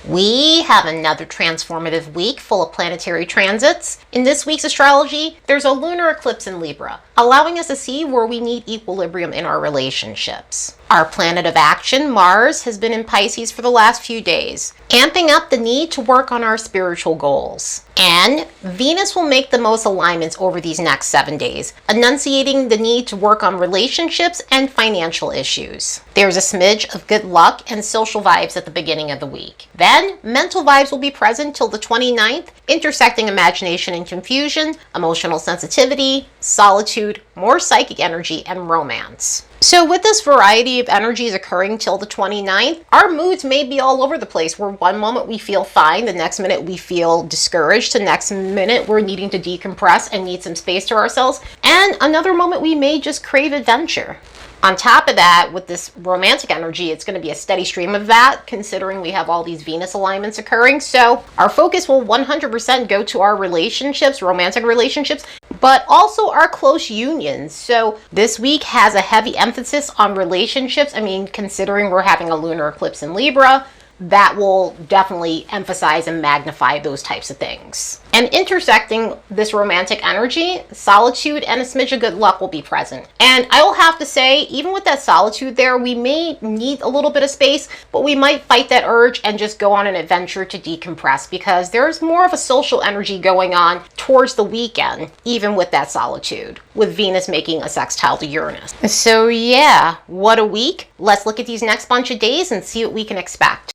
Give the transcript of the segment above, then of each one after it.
We have another transformative week full of planetary transits. In this week's astrology, there's a lunar eclipse in Libra, allowing us to see where we need equilibrium in our relationships. Our planet of action, Mars, has been in Pisces for the last few days, amping up the need to work on our spiritual goals. And Venus will make the most alignments over these next 7 days, enunciating the need to work on relationships and financial issues. There's a smidge of good luck and social vibes at the beginning of the week. Then, mental vibes will be present till the 29th, intersecting imagination and confusion, emotional sensitivity, solitude, more psychic energy, and romance. So with this variety of energies occurring till the 29th, our moods may be all over the place, where one moment we feel fine, the next minute we feel discouraged, the next minute we're needing to decompress and need some space to ourselves, and another moment we may just crave adventure. On top of that, with this romantic energy, it's going to be a steady stream of that, considering we have all these Venus alignments occurring. So our focus will 100% go to our relationships, romantic relationships, but also our close unions. So this week has a heavy emphasis on relationships. I mean, considering we're having a lunar eclipse in Libra, that will definitely emphasize and magnify those types of things. And intersecting this romantic energy, solitude and a smidge of good luck will be present. And I will have to say, even with that solitude there, we may need a little bit of space, but we might fight that urge and just go on an adventure to decompress, because there's more of a social energy going on towards the weekend, even with that solitude, with Venus making a sextile to Uranus. So yeah, what a week. Let's look at these next bunch of days and see what we can expect.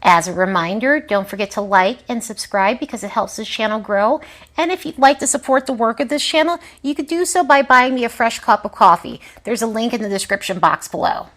As a reminder, don't forget to like and subscribe because it helps this channel grow. And if you'd like to support the work of this channel, you could do so by buying me a fresh cup of coffee. There's a link in the description box below.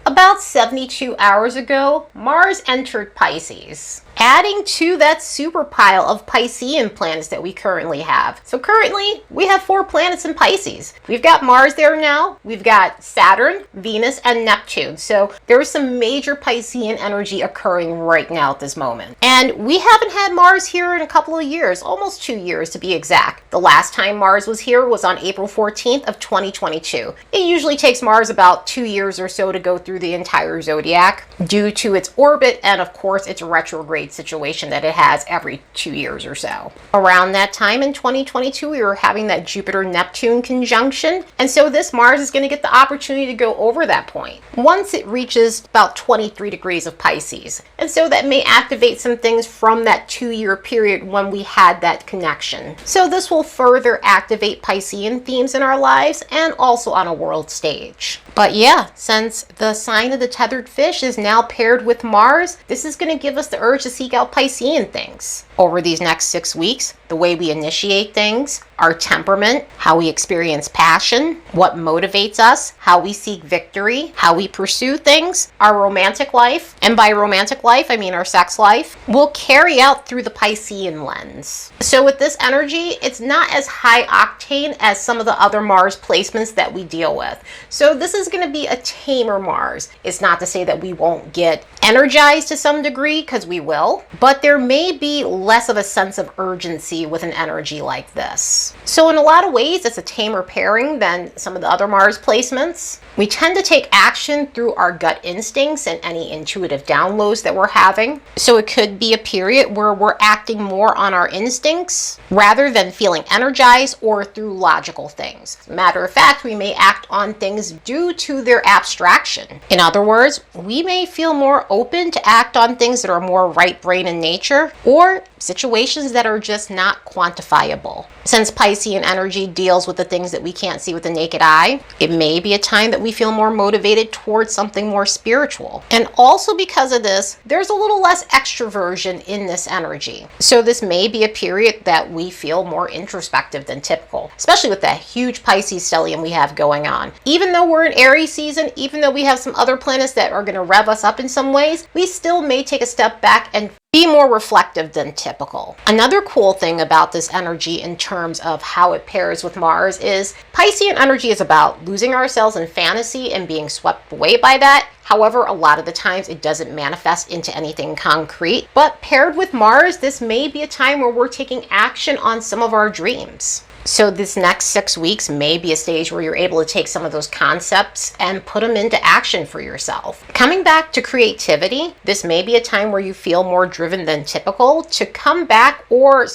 About 72 hours ago, Mars entered Pisces, adding to that super pile of Piscean planets that we currently have. So currently, we have 4 planets in Pisces. We've got Mars there now, we've got Saturn, Venus, and Neptune. So there's some major Piscean energy occurring right now at this moment. And we haven't had Mars here in a couple of years, almost 2 years to be exact. The last time Mars was here was on April 14th of 2022. It usually takes Mars about 2 years or so to go through the entire zodiac due to its orbit and of course its retrograde situation that it has every 2 years or so. Around that time in 2022, we were having that Jupiter-Neptune conjunction, and so this Mars is going to get the opportunity to go over that point once it reaches about 23 degrees of Pisces. And so that may activate some things from that 2-year period when we had that connection. So this will further activate Piscean themes in our lives and also on a world stage. But yeah, since the sign of the tethered fish is now paired with Mars, this is going to give us the urge to seek out Piscean things. Over these next 6 weeks, the way we initiate things, our temperament, how we experience passion, what motivates us, how we seek victory, how we pursue things, our romantic life, and by romantic life, I mean our sex life, will carry out through the Piscean lens. So with this energy, it's not as high octane as some of the other Mars placements that we deal with. So this is going to be a tamer Mars. It's not to say that we won't get energized to some degree, because we will, but there may be less of a sense of urgency with an energy like this. So in a lot of ways, it's a tamer pairing than some of the other Mars placements. We tend to take action through our gut instincts and any intuitive downloads that we're having. So it could be a period where we're acting more on our instincts rather than feeling energized or through logical things. Matter of fact, we may act on things due to their abstraction. In other words, we may feel more open to act on things that are more right brain in nature, or situations that are just not quantifiable. Since Piscean energy deals with the things that we can't see with the naked eye, it may be a time that we feel more motivated towards something more spiritual. And also because of this, there's a little less extroversion in this energy. So this may be a period that we feel more introspective than typical, especially with that huge Pisces stellium we have going on. Even though we're in Aries season, even though we have some other planets that are going to rev us up in some ways, we still may take a step back and be more reflective than typical. Another cool thing about this energy in terms of how it pairs with Mars is Piscean energy is about losing ourselves in fantasy and being swept away by that. However, a lot of the times it doesn't manifest into anything concrete. But paired with Mars, this may be a time where we're taking action on some of our dreams. So this next 6 weeks may be a stage where you're able to take some of those concepts and put them into action for yourself. Coming back to creativity, this may be a time where you feel more driven than typical to come back or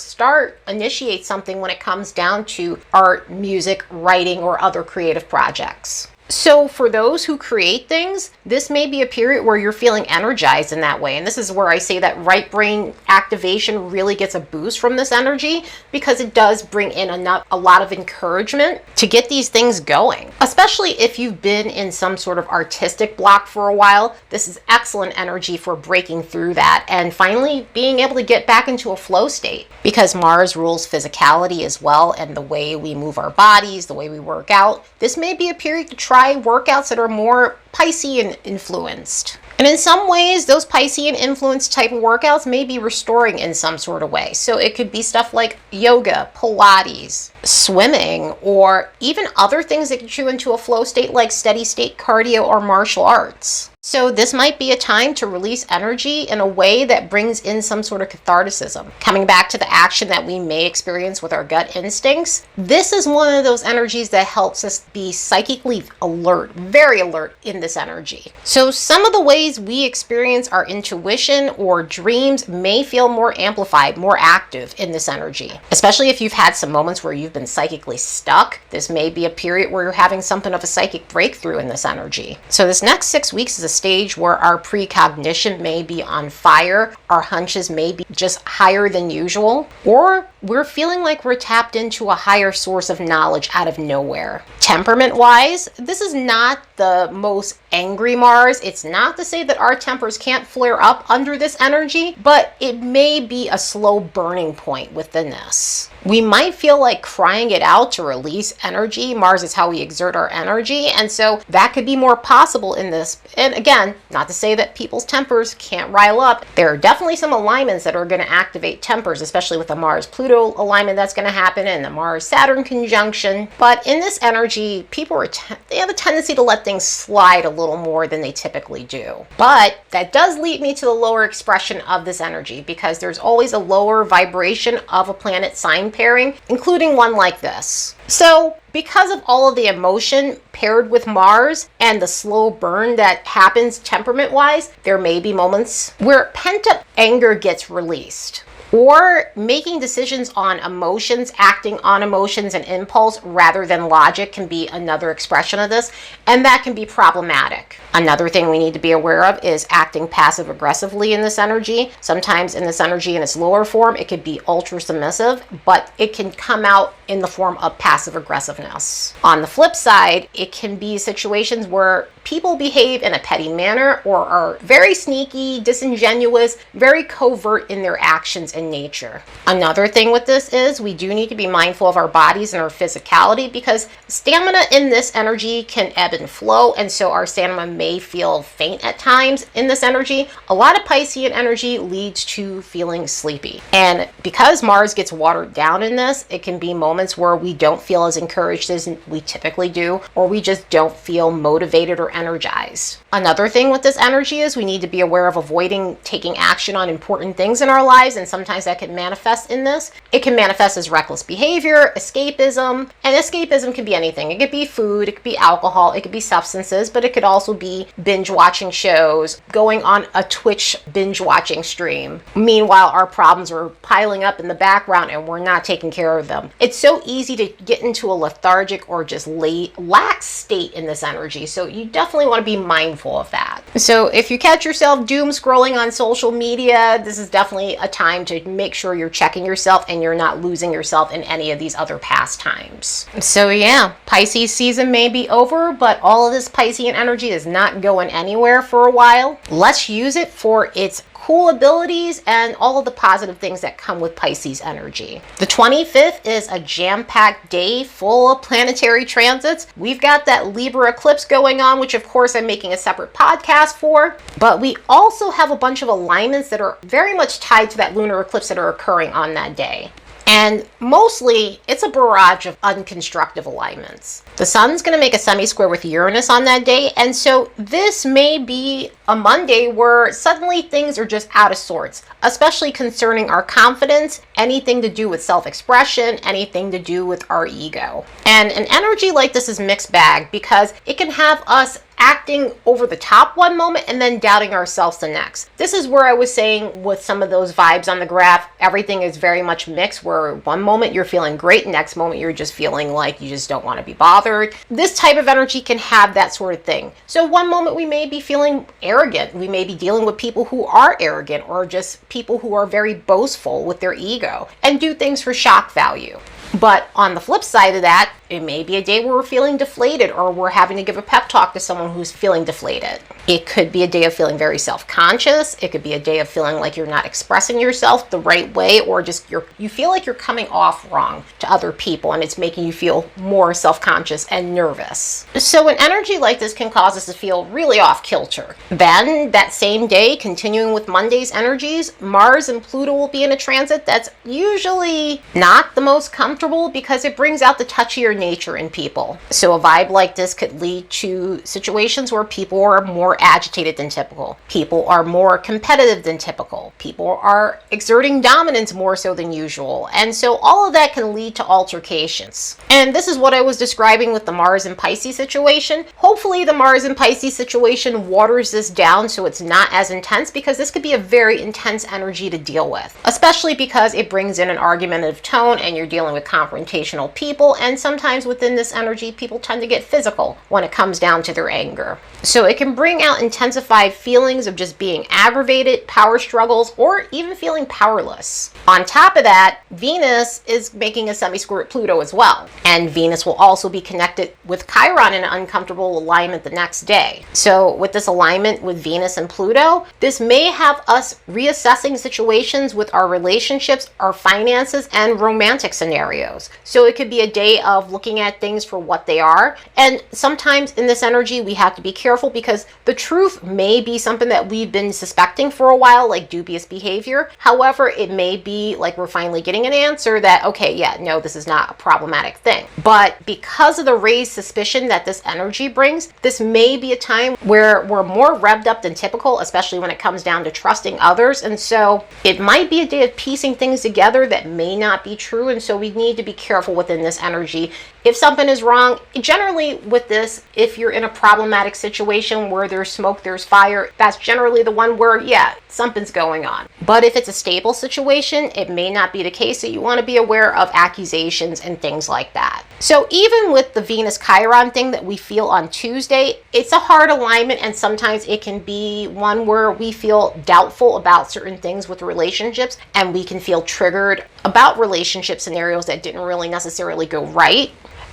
initiate something when it comes down to art, music, writing, or other creative projects. So for those who create things, this may be a period where you're feeling energized in that way. And this is where I say that right brain activation really gets a boost from this energy, because it does bring in a lot of encouragement to get these things going. Especially if you've been in some sort of artistic block for a while, this is excellent energy for breaking through that and finally being able to get back into a flow state. Because Mars rules physicality as well, and the way we move our bodies, the way we work out. This may be a period to try workouts that are more Piscean influenced. And in some ways, those Piscean influenced type of workouts may be restoring in some sort of way. So it could be stuff like yoga, Pilates, swimming, or even other things that get you into a flow state like steady state cardio or martial arts. So this might be a time to release energy in a way that brings in some sort of catharticism. Coming back to the action that we may experience with our gut instincts, this is one of those energies that helps us be psychically alert, very alert in this energy. So some of the ways we experience our intuition or dreams may feel more amplified, more active in this energy. Especially if you've had some moments where you've been psychically stuck, this may be a period where you're having something of a psychic breakthrough in this energy. So this next 6 weeks is a stage where our precognition may be on fire, our hunches may be just higher than usual, or we're feeling like we're tapped into a higher source of knowledge out of nowhere. Temperament-wise, this is not the most angry Mars. It's not to say that our tempers can't flare up under this energy, but it may be a slow burning point within this. We might feel like crying it out to release energy. Mars is how we exert our energy, and so that could be more possible in this. And again, not to say that people's tempers can't rile up. There are definitely some alignments that are going to activate tempers, especially with the Mars-Pluto alignment that's going to happen and the Mars-Saturn conjunction. But in this energy, people they have a tendency to let things slide a little more than they typically do. But that does lead me to the lower expression of this energy, because there's always a lower vibration of a planet sign pairing, including one like this. So because of all of the emotion paired with Mars and the slow burn that happens temperament-wise, there may be moments where pent-up anger gets released. Or making decisions on emotions, acting on emotions and impulse rather than logic can be another expression of this, and that can be problematic. Another thing we need to be aware of is acting passive-aggressively in this energy. Sometimes in this energy in its lower form, it could be ultra-submissive, but it can come out in the form of passive-aggressiveness. On the flip side, it can be situations where people behave in a petty manner or are very sneaky, disingenuous, very covert in their actions and nature. Another thing with this is we do need to be mindful of our bodies and our physicality, because stamina in this energy can ebb and flow, and so our stamina may feel faint at times in this energy. A lot of Piscean energy leads to feeling sleepy. And because Mars gets watered down in this, it can be moments where we don't feel as encouraged as we typically do, or we just don't feel motivated or energized. Another thing with this energy is we need to be aware of avoiding taking action on important things in our lives, and sometimes that can manifest in this. It can manifest as reckless behavior, escapism, and escapism can be anything. It could be food, it could be alcohol, it could be substances, but it could also be binge watching shows, going on a Twitch binge watching stream. Meanwhile, our problems are piling up in the background and we're not taking care of them. It's so easy to get into a lethargic or just lax state in this energy, so you definitely want to be mindful of that. So if you catch yourself doom scrolling on social media, this is definitely a time to make sure you're checking yourself and you're not losing yourself in any of these other pastimes. So yeah, Pisces season may be over, but all of this Piscean energy is not going anywhere for a while. Let's use it for its cool abilities and all of the positive things that come with Pisces energy. The 25th is a jam-packed day full of planetary transits. We've got that Libra eclipse going on, which of course I'm making a separate podcast for, but we also have a bunch of alignments that are very much tied to that lunar eclipse that are occurring on that day. And mostly, it's a barrage of unconstructive alignments. The sun's going to make a semi-square with Uranus on that day, and so this may be a Monday where suddenly things are just out of sorts, especially concerning our confidence, anything to do with self-expression, anything to do with our ego. And an energy like this is mixed bag because it can have us acting over the top one moment and then doubting ourselves the next. This is where I was saying with some of those vibes on the graph, everything is very much mixed, where one moment you're feeling great, next moment you're just feeling like you just don't want to be bothered. This type of energy can have that sort of thing. So one moment we may be feeling arrogant. We may be dealing with people who are arrogant or just people who are very boastful with their ego and do things for shock value. But on the flip side of that, it may be a day where we're feeling deflated or we're having to give a pep talk to someone who's feeling deflated. It could be a day of feeling very self-conscious. It could be a day of feeling like you're not expressing yourself the right way, or just you feel like you're coming off wrong to other people and it's making you feel more self-conscious and nervous. So an energy like this can cause us to feel really off kilter. Then that same day, continuing with Monday's energies, Mars and Pluto will be in a transit that's usually not the most comfortable because it brings out the touchier nature in people. So a vibe like this could lead to situations where people are more agitated than typical. People are more competitive than typical. People are exerting dominance more so than usual. And so all of that can lead to altercations. And this is what I was describing with the Mars and Pisces situation. Hopefully the Mars and Pisces situation waters this down so it's not as intense, because this could be a very intense energy to deal with, especially because it brings in an argumentative tone and you're dealing with confrontational people, and sometimes within this energy people tend to get physical when it comes down to their anger. So it can bring out intensified feelings of just being aggravated, power struggles, or even feeling powerless. On top of that, Venus is making a semi-square with Pluto as well, and Venus will also be connected with Chiron in an uncomfortable alignment the next day. So with this alignment with Venus and Pluto, this may have us reassessing situations with our relationships, our finances, and romantic scenarios. So it could be a day of looking at things for what they are. And sometimes in this energy, we have to be careful because the truth may be something that we've been suspecting for a while, like dubious behavior. However, it may be like we're finally getting an answer that, okay, yeah, no, this is not a problematic thing. But because of the raised suspicion that this energy brings, this may be a time where we're more revved up than typical, especially when it comes down to trusting others. And so it might be a day of piecing things together that may not be true. And so we need to be careful within this energy. If something is wrong, generally with this, if you're in a problematic situation where there's smoke, there's fire, that's generally the one where, yeah, something's going on. But if it's a stable situation, it may not be the case. So you want to be aware of accusations and things like that. So even with the Venus Chiron thing that we feel on Tuesday, it's a hard alignment, and sometimes it can be one where we feel doubtful about certain things with relationships, and we can feel triggered about relationship scenarios that didn't really necessarily go right.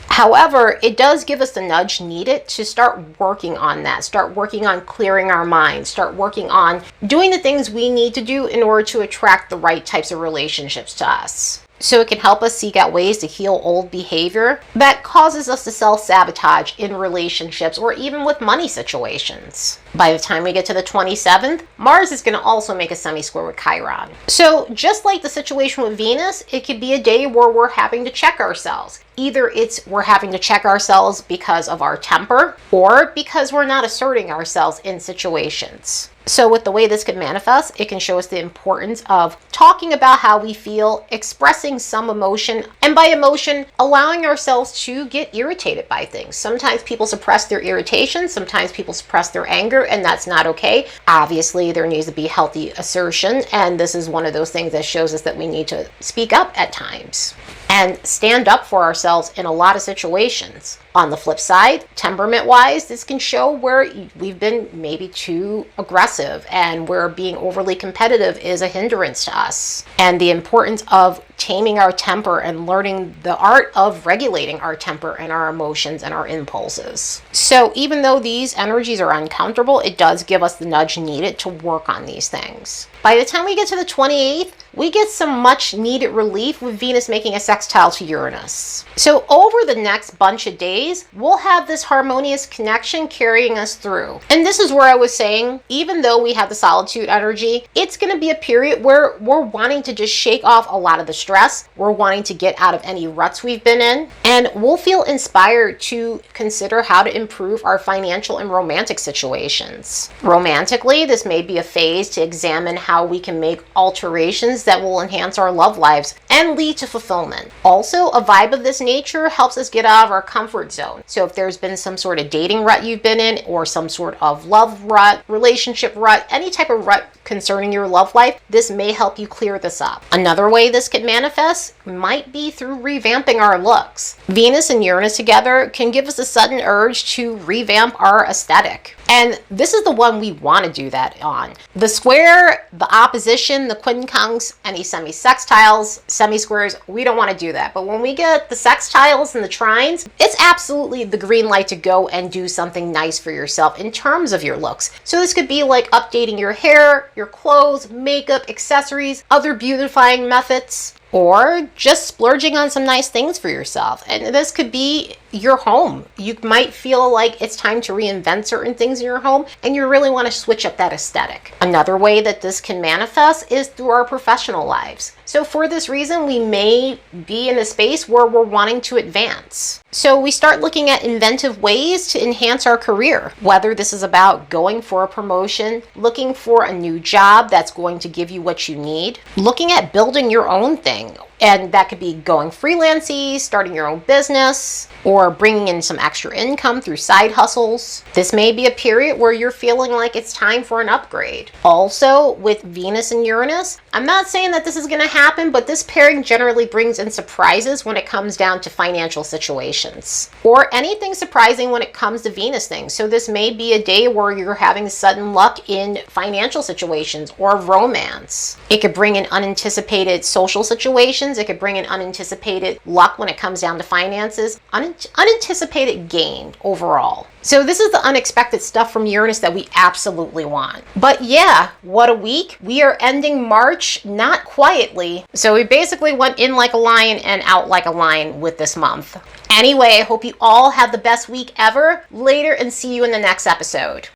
However, it does give us the nudge needed to start working on that, start working on clearing our minds, start working on doing the things we need to do in order to attract the right types of relationships to us. So it can help us seek out ways to heal old behavior that causes us to self-sabotage in relationships or even with money situations. By the time we get to the 27th, Mars is going to also make a semi-square with Chiron. So just like the situation with Venus, it could be a day where we're having to check ourselves. Either we're having to check ourselves because of our temper or because we're not asserting ourselves in situations. So with the way this could manifest, it can show us the importance of talking about how we feel, expressing some emotion, and by emotion, allowing ourselves to get irritated by things. Sometimes people suppress their irritation, sometimes people suppress their anger, and that's not okay. Obviously, there needs to be healthy assertion, and this is one of those things that shows us that we need to speak up at times and stand up for ourselves in a lot of situations. On the flip side, temperament-wise, this can show where we've been maybe too aggressive and where being overly competitive is a hindrance to us. And the importance of taming our temper and learning the art of regulating our temper and our emotions and our impulses. So even though these energies are uncomfortable, it does give us the nudge needed to work on these things. By the time we get to the 28th, we get some much needed relief with Venus making a sextile to Uranus. So over the next bunch of days, we'll have this harmonious connection carrying us through. And this is where I was saying, even though we have the solitude energy, it's going to be a period where we're wanting to just shake off a lot of the stress. We're wanting to get out of any ruts we've been in. And we'll feel inspired to consider how to improve our financial and romantic situations. Romantically, this may be a phase to examine how we can make alterations that will enhance our love lives and lead to fulfillment. Also, a vibe of this nature helps us get out of our comfort zone. So if there's been some sort of dating rut you've been in, or some sort of love rut, relationship rut, any type of rut concerning your love life, this may help you clear this up. Another way this could manifest might be through revamping our looks. Venus and Uranus together can give us a sudden urge to revamp our aesthetic. And this is the one we want to do that on. The square, the opposition, the quincunx, any semisextiles, semisquares, we don't want to do that. But when we get the sextiles and the trines, it's absolutely the green light to go and do something nice for yourself in terms of your looks. So this could be like updating your hair, your clothes, makeup, accessories, other beautifying methods, or just splurging on some nice things for yourself. And this could be your home. You might feel like it's time to reinvent certain things in your home and you really want to switch up that aesthetic. Another way that this can manifest is through our professional lives. So for this reason, we may be in a space where we're wanting to advance. So we start looking at inventive ways to enhance our career, whether this is about going for a promotion, looking for a new job that's going to give you what you need, looking at building your own thing. And that could be going freelancey, starting your own business, or bringing in some extra income through side hustles. This may be a period where you're feeling like it's time for an upgrade. Also, with Venus and Uranus, I'm not saying that this is going to happen, but this pairing generally brings in surprises when it comes down to financial situations, or anything surprising when it comes to Venus things. So this may be a day where you're having sudden luck in financial situations or romance. It could bring in unanticipated social situations. It could bring in unanticipated luck when it comes down to finances, unanticipated gain overall. So this is the unexpected stuff from Uranus that we absolutely want. But yeah, what a week. We are ending March not quietly. So we basically went in like a lion and out like a lion with this month. Anyway, I hope you all have the best week ever. Later, and see you in the next episode.